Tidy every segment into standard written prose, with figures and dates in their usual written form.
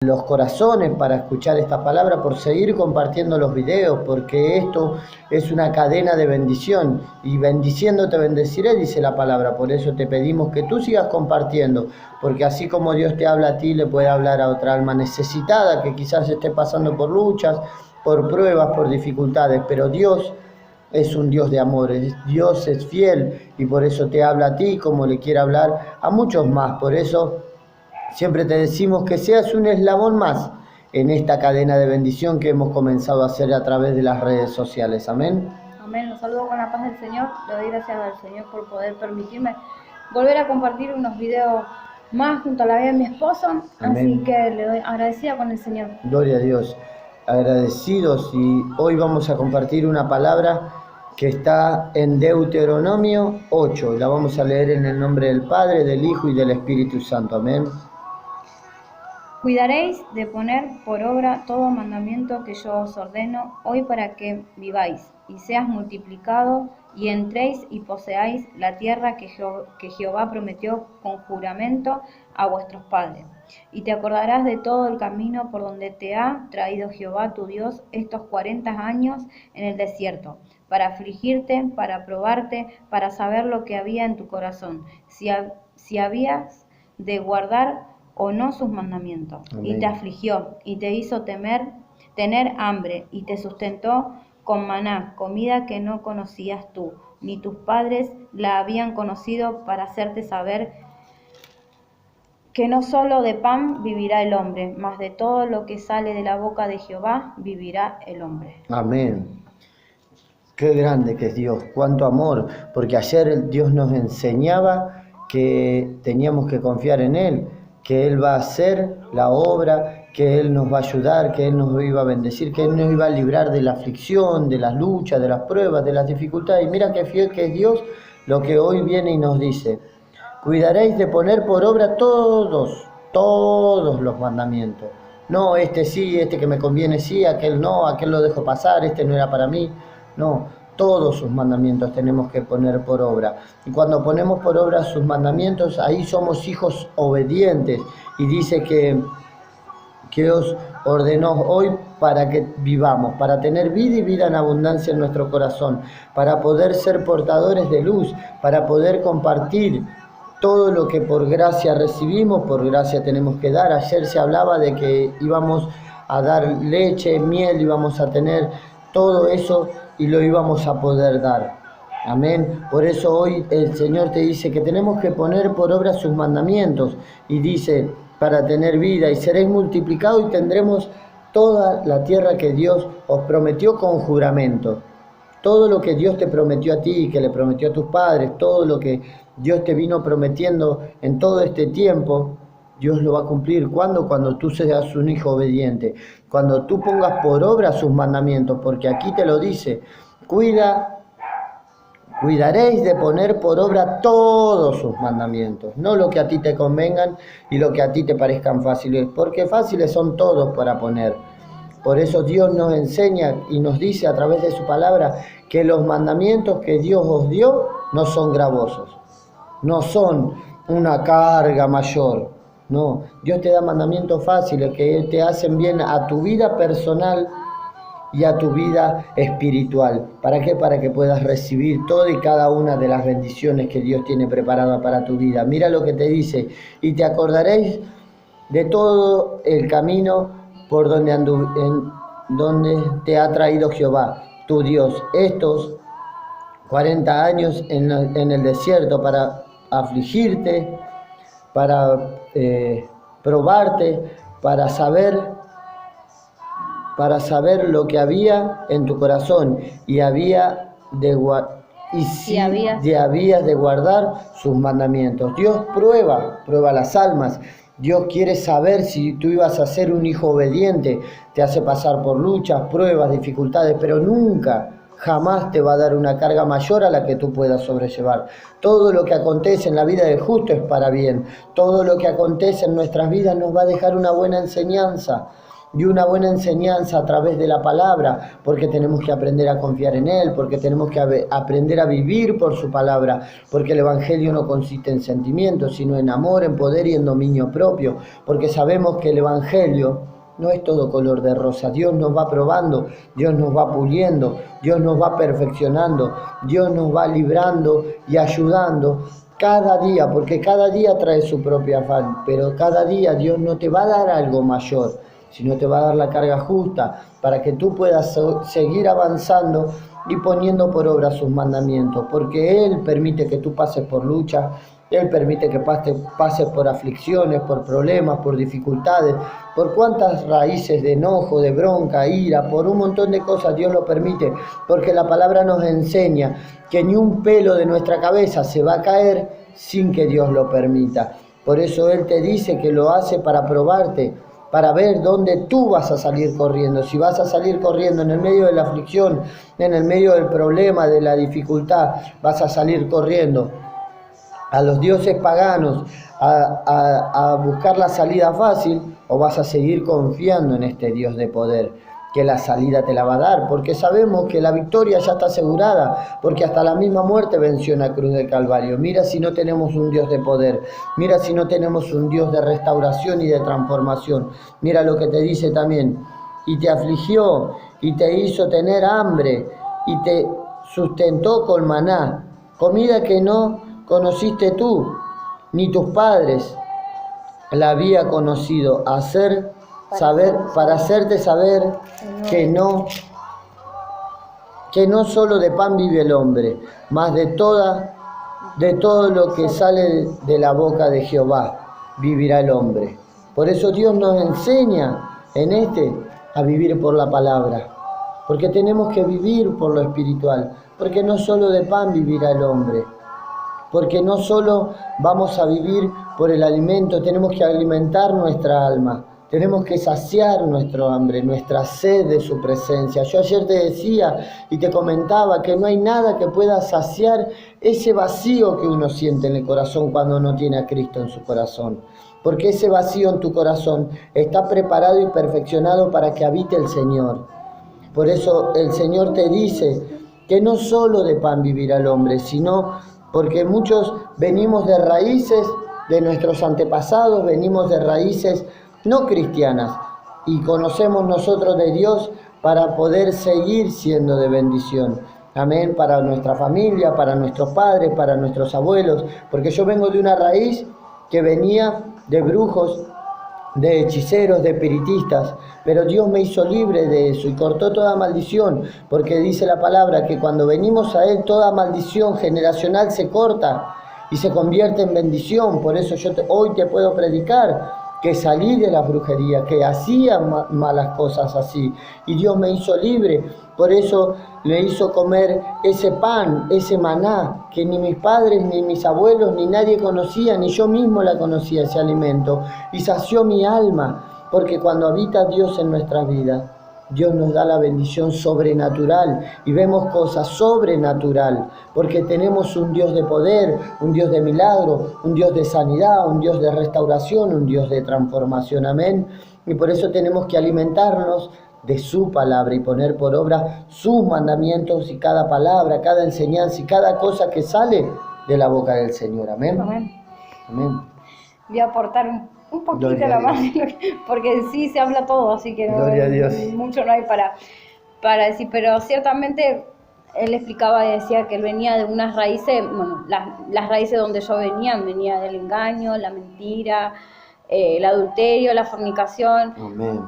los corazones para escuchar esta palabra, por seguir compartiendo los videos, porque esto es una cadena de bendición y bendiciendo te bendeciré, dice la palabra. Por eso te pedimos que tú sigas compartiendo, porque así como Dios te habla a ti, le puede hablar a otra alma necesitada que quizás esté pasando por luchas, por pruebas, por dificultades, pero Dios es un Dios de amor, Dios es fiel y por eso te habla a ti como le quiere hablar a muchos más. Por eso siempre te decimos que seas un eslabón más en esta cadena de bendición que hemos comenzado a hacer a través de las redes sociales. Amén. Amén. Los saludo con la paz del Señor. Le doy gracias al Señor por poder permitirme volver a compartir unos videos más junto a la vida de mi esposo. Amén. Así que le doy agradecida con el Señor. Gloria a Dios. Agradecidos, y hoy vamos a compartir una palabra que está en Deuteronomio 8. La vamos a leer en el nombre del Padre, del Hijo y del Espíritu Santo. Amén. Cuidaréis de poner por obra todo mandamiento que yo os ordeno hoy para que viváis y seas multiplicado y entréis y poseáis la tierra que Jehová prometió con juramento a vuestros padres. Y te acordarás de todo el camino por donde te ha traído Jehová tu Dios estos 40 años en el desierto, para afligirte, para probarte, para saber lo que había en tu corazón, si habías de guardar o no sus mandamientos. Amén. Y te afligió, y te hizo tener hambre, y te sustentó con maná, comida que no conocías tú, ni tus padres la habían conocido, para hacerte saber que no solo de pan vivirá el hombre, mas de todo lo que sale de la boca de Jehová vivirá el hombre. Amén. Qué grande que es Dios, cuánto amor, porque ayer Dios nos enseñaba que teníamos que confiar en Él, que Él va a hacer la obra, que Él nos va a ayudar, que Él nos iba a bendecir, que Él nos iba a librar de la aflicción, de las luchas, de las pruebas, de las dificultades. Y mira qué fiel que es Dios, lo que hoy viene y nos dice: cuidaréis de poner por obra todos los mandamientos. No, este sí, este que me conviene sí, aquel no, aquel lo dejo pasar, este no era para mí. No, todos sus mandamientos tenemos que poner por obra. Y cuando ponemos por obra sus mandamientos, ahí somos hijos obedientes. Y dice que os ordenó hoy para que vivamos, para tener vida y vida en abundancia en nuestro corazón, para poder ser portadores de luz, para poder compartir todo lo que por gracia recibimos, por gracia tenemos que dar. Ayer se hablaba de que íbamos a dar leche, miel, íbamos a tener todo eso y lo íbamos a poder dar. Amén. Por eso hoy el Señor te dice que tenemos que poner por obra sus mandamientos, y dice: para tener vida, y seréis multiplicados y tendremos toda la tierra que Dios os prometió con juramento. Todo lo que Dios te prometió a ti, que le prometió a tus padres, todo lo que Dios te vino prometiendo en todo este tiempo, Dios lo va a cumplir. ¿Cuándo? Cuando tú seas un hijo obediente, cuando tú pongas por obra sus mandamientos, porque aquí te lo dice: cuidaréis de poner por obra todos sus mandamientos, no lo que a ti te convengan y lo que a ti te parezcan fáciles, porque fáciles son todos para poner. Por eso Dios nos enseña y nos dice a través de su palabra que los mandamientos que Dios os dio no son gravosos, no son una carga mayor. No, Dios te da mandamientos fáciles que te hacen bien a tu vida personal y a tu vida espiritual. ¿Para qué? Para que puedas recibir toda y cada una de las bendiciones que Dios tiene preparada para tu vida. Mira lo que te dice: y te acordaréis de todo el camino por donde te ha traído Jehová, tu Dios, estos 40 años en el desierto, para afligirte, para probarte, para saber lo que había en tu corazón, y habías de guardar sus mandamientos. Dios prueba las almas. Dios quiere saber si tú ibas a ser un hijo obediente. Te hace pasar por luchas, pruebas, dificultades, pero nunca, jamás te va a dar una carga mayor a la que tú puedas sobrellevar. Todo lo que acontece en la vida del justo es para bien. Todo lo que acontece en nuestras vidas nos va a dejar una buena enseñanza. y una buena enseñanza a través de la palabra, porque tenemos que aprender a confiar en Él, porque tenemos que aprender a vivir por su palabra, porque el Evangelio no consiste en sentimientos, sino en amor, en poder y en dominio propio, porque sabemos que el Evangelio no es todo color de rosa. Dios nos va probando, Dios nos va puliendo, Dios nos va perfeccionando, Dios nos va librando y ayudando cada día, porque cada día trae su propio afán, pero cada día Dios no te va a dar algo mayor, sino te va a dar la carga justa para que tú puedas seguir avanzando y poniendo por obra sus mandamientos, porque Él permite que tú pases por lucha, Él permite que pases por aflicciones, por problemas, por dificultades, por cuántas raíces de enojo, de bronca, ira, por un montón de cosas Dios lo permite, porque la palabra nos enseña que ni un pelo de nuestra cabeza se va a caer sin que Dios lo permita. Por eso Él te dice que lo hace para probarte, para ver dónde tú vas a salir corriendo. Si vas a salir corriendo en el medio de la aflicción, en el medio del problema, de la dificultad, vas a salir corriendo a los dioses paganos, a buscar la salida fácil, o vas a seguir confiando en este Dios de poder, que la salida te la va a dar, porque sabemos que la victoria ya está asegurada, porque hasta la misma muerte venció en la cruz del Calvario. Mira si no tenemos un Dios de poder, mira si no tenemos un Dios de restauración y de transformación. Mira lo que te dice también: y te afligió, y te hizo tener hambre, y te sustentó con maná, comida que no conociste tú, ni tus padres la había conocido, para hacerte saber que no solo de pan vive el hombre, mas de todo lo que sale de la boca de Jehová vivirá el hombre. Por eso Dios nos enseña a vivir por la palabra, porque tenemos que vivir por lo espiritual, porque no solo de pan vivirá el hombre, porque no solo vamos a vivir por el alimento, tenemos que alimentar nuestra alma, tenemos que saciar nuestro hambre, nuestra sed de su presencia. Yo ayer te decía y te comentaba que no hay nada que pueda saciar ese vacío que uno siente en el corazón cuando no tiene a Cristo en su corazón, porque ese vacío en tu corazón está preparado y perfeccionado para que habite el Señor. Por eso el Señor te dice que no solo de pan vivirá el hombre, sino porque muchos venimos de raíces de nuestros antepasados, venimos de raíces no cristianas, y conocemos nosotros de Dios para poder seguir siendo de bendición. Amén, para nuestra familia, para nuestros padres, para nuestros abuelos, porque yo vengo de una raíz que venía de brujos, de hechiceros, de espiritistas, pero Dios me hizo libre de eso y cortó toda maldición, porque dice la palabra que cuando venimos a Él toda maldición generacional se corta y se convierte en bendición. Por eso yo hoy te puedo predicar que salí de la brujería, que hacía malas cosas así, y Dios me hizo libre. Por eso le hizo comer ese pan, ese maná, que ni mis padres, ni mis abuelos, ni nadie conocía, ni yo mismo la conocía, ese alimento, y sació mi alma, porque cuando habita Dios en nuestras vidas, Dios nos da la bendición sobrenatural y vemos cosas sobrenatural, porque tenemos un Dios de poder, un Dios de milagro, un Dios de sanidad, un Dios de restauración, un Dios de transformación. Amén. Y por eso tenemos que alimentarnos de su palabra y poner por obra sus mandamientos y cada palabra, cada enseñanza y cada cosa que sale de la boca del Señor. Amén. Amén. Amén. Voy a aportar un poquito nada más, porque sí se habla todo, así que mucho no hay para decir, pero ciertamente él explicaba y decía que él venía de unas raíces, bueno, las raíces donde yo venía del engaño, la mentira, el adulterio, la fornicación, Amén.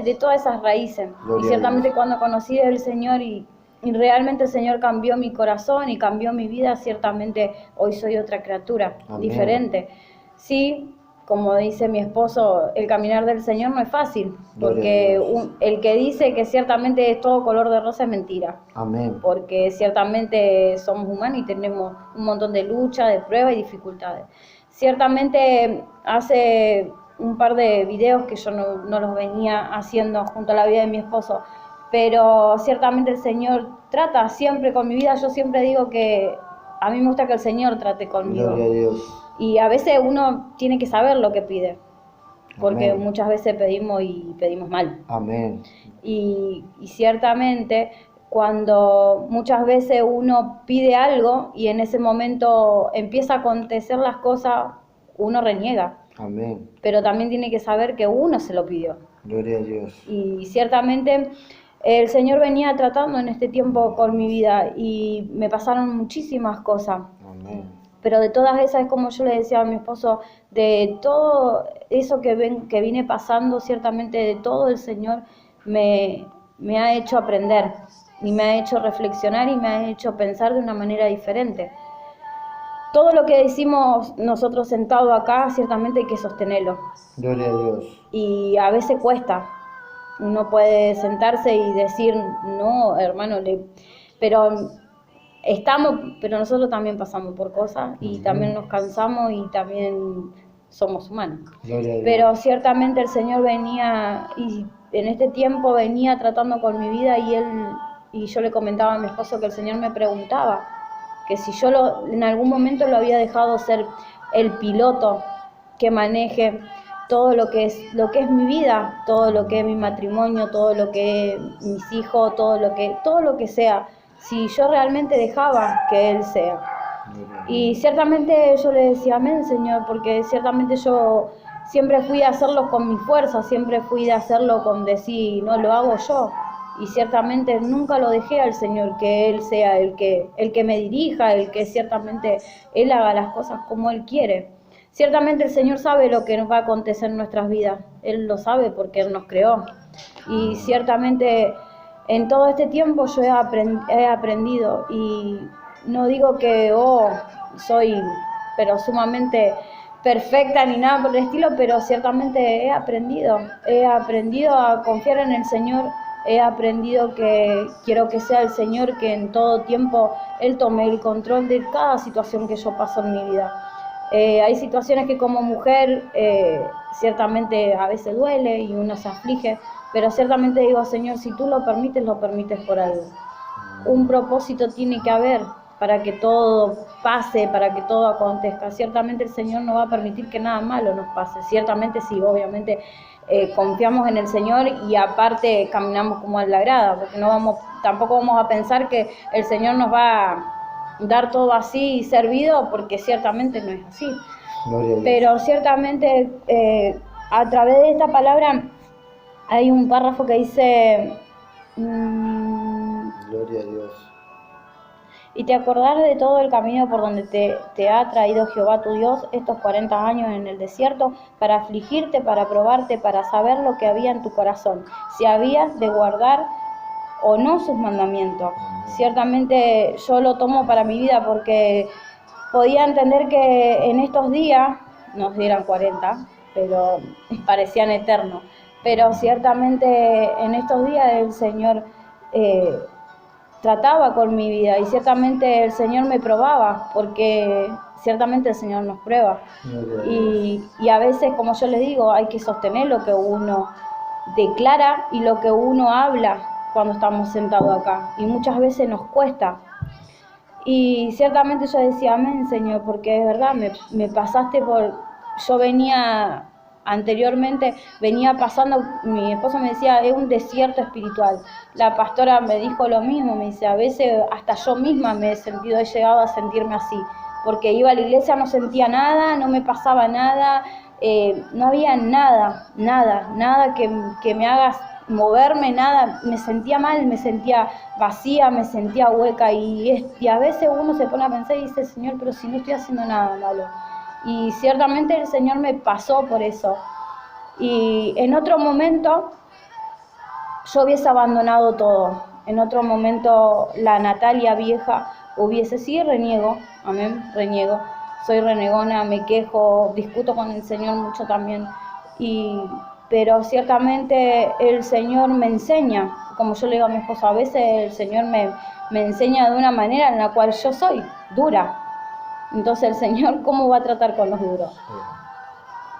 De todas esas raíces. Gloria y ciertamente cuando conocí al Señor y realmente el Señor cambió mi corazón y cambió mi vida, ciertamente hoy soy otra criatura. Amén. Diferente. Sí, como dice mi esposo, el caminar del Señor no es fácil, porque el que dice que ciertamente es todo color de rosa es mentira. Amén. Porque ciertamente somos humanos y tenemos un montón de lucha, de pruebas y dificultades. Ciertamente hace un par de videos que yo no los venía haciendo junto a la vida de mi esposo, pero ciertamente el Señor trata siempre con mi vida. Yo siempre digo que a mí me gusta que el Señor trate conmigo. Gloria a Dios. Y a veces uno tiene que saber lo que pide. porque Amén. muchas veces pedimos y pedimos mal. Amén. Y ciertamente cuando muchas veces uno pide algo y en ese momento empieza a acontecer las cosas, uno reniega, Amén. pero también tiene que saber que uno se lo pidió. Gloria a Dios. Y ciertamente el Señor venía tratando en este tiempo con mi vida y me pasaron muchísimas cosas. Amén. Pero de todas esas, es como yo le decía a mi esposo, de todo eso que vine pasando, ciertamente de todo el Señor me ha hecho aprender y me ha hecho reflexionar y me ha hecho pensar de una manera diferente. Todo lo que decimos nosotros sentados acá, ciertamente hay que sostenerlo. Gloria a Dios. Y a veces cuesta. Uno puede sentarse y decir, no, hermano, pero pero nosotros también pasamos por cosas y también nos cansamos y también somos humanos. Gloria a Dios. Pero ciertamente el Señor venía y en este tiempo venía tratando con mi vida y yo le comentaba a mi esposo que el Señor me preguntaba que si yo en algún momento lo había dejado ser el piloto que maneje todo lo que es mi vida, todo lo que es mi matrimonio, todo lo que es mis hijos, todo lo que sea, si yo realmente dejaba que Él sea. Y ciertamente yo le decía amén, Señor, porque ciertamente yo siempre fui a hacerlo con mi fuerza, siempre fui a hacerlo con decir, no lo hago yo. Y ciertamente nunca lo dejé al Señor, que Él sea el que me dirija, el que ciertamente Él haga las cosas como Él quiere. Ciertamente el Señor sabe lo que nos va a acontecer en nuestras vidas, Él lo sabe porque Él nos creó. Y ciertamente en todo este tiempo yo he aprendido y no digo que soy pero sumamente perfecta ni nada por el estilo, pero ciertamente he aprendido a confiar en el Señor, he aprendido que quiero que sea el Señor que en todo tiempo Él tome el control de cada situación que yo paso en mi vida. Hay situaciones que como mujer ciertamente a veces duele y uno se aflige, pero ciertamente digo, Señor, si tú lo permites por algo. Un propósito tiene que haber para que todo pase, para que todo acontezca. Ciertamente el Señor no va a permitir que nada malo nos pase. Ciertamente sí, obviamente confiamos en el Señor y aparte caminamos como a la grada, porque tampoco vamos a pensar que el Señor nos va a dar todo así servido, porque ciertamente no es así. Pero ciertamente a través de esta palabra hay un párrafo que dice Gloria a Dios. y te acordarás de todo el camino por donde te ha traído Jehová tu Dios estos 40 años en el desierto, para afligirte, para probarte, para saber lo que había en tu corazón, si habías de guardar o no sus mandamientos. Ciertamente yo lo tomo para mi vida porque podía entender que en estos días, no eran 40, pero parecían eternos, pero ciertamente en estos días el Señor trataba con mi vida y ciertamente el Señor me probaba, porque ciertamente el Señor nos prueba. Y a veces, como yo les digo, hay que sostener lo que uno declara y lo que uno habla cuando estamos sentados acá. Y muchas veces nos cuesta. Y ciertamente yo decía, amén, Señor, porque es verdad, me pasaste por... Yo anteriormente venía pasando, mi esposo me decía, es un desierto espiritual. La pastora me dijo lo mismo, me dice, a veces hasta yo misma he llegado a sentirme así, porque iba a la iglesia, no sentía nada, no me pasaba nada, no había nada que me haga moverme, nada, me sentía mal, me sentía vacía, me sentía hueca y a veces uno se pone a pensar y dice, Señor, pero si no estoy haciendo nada malo. Y ciertamente el Señor me pasó por eso. Y en otro momento yo hubiese abandonado todo. En otro momento la Natalia vieja reniego, amén, reniego. Soy renegona, me quejo, discuto con el Señor mucho también. Pero ciertamente el Señor me enseña, como yo le digo a mi esposo, a veces el Señor me enseña de una manera en la cual yo soy dura. Entonces el Señor, ¿cómo va a tratar con los duros?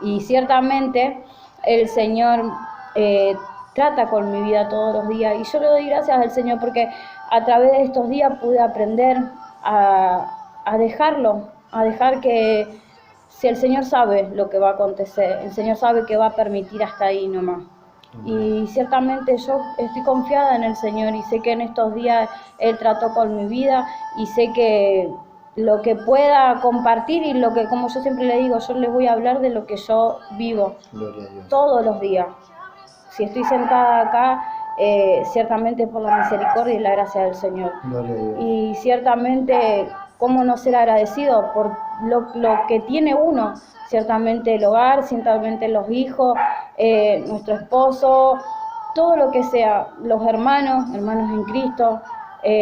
Y ciertamente el Señor trata con mi vida todos los días. Y yo le doy gracias al Señor porque a través de estos días pude aprender a dejarlo, a dejar que si el Señor sabe lo que va a acontecer, el Señor sabe que va a permitir hasta ahí nomás. Y ciertamente yo estoy confiada en el Señor y sé que en estos días Él trató con mi vida y sé que lo que pueda compartir y lo que, como yo siempre le digo, yo les voy a hablar de lo que yo vivo todos los días. Si estoy sentada acá, ciertamente por la misericordia y la gracia del Señor. Y ciertamente, ¿cómo no ser agradecido por lo que tiene uno? Ciertamente el hogar, ciertamente los hijos, nuestro esposo, todo lo que sea, los hermanos en Cristo,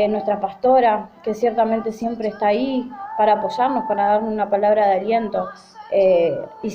nuestra pastora, que ciertamente siempre está ahí para apoyarnos, para darnos una palabra de aliento. Y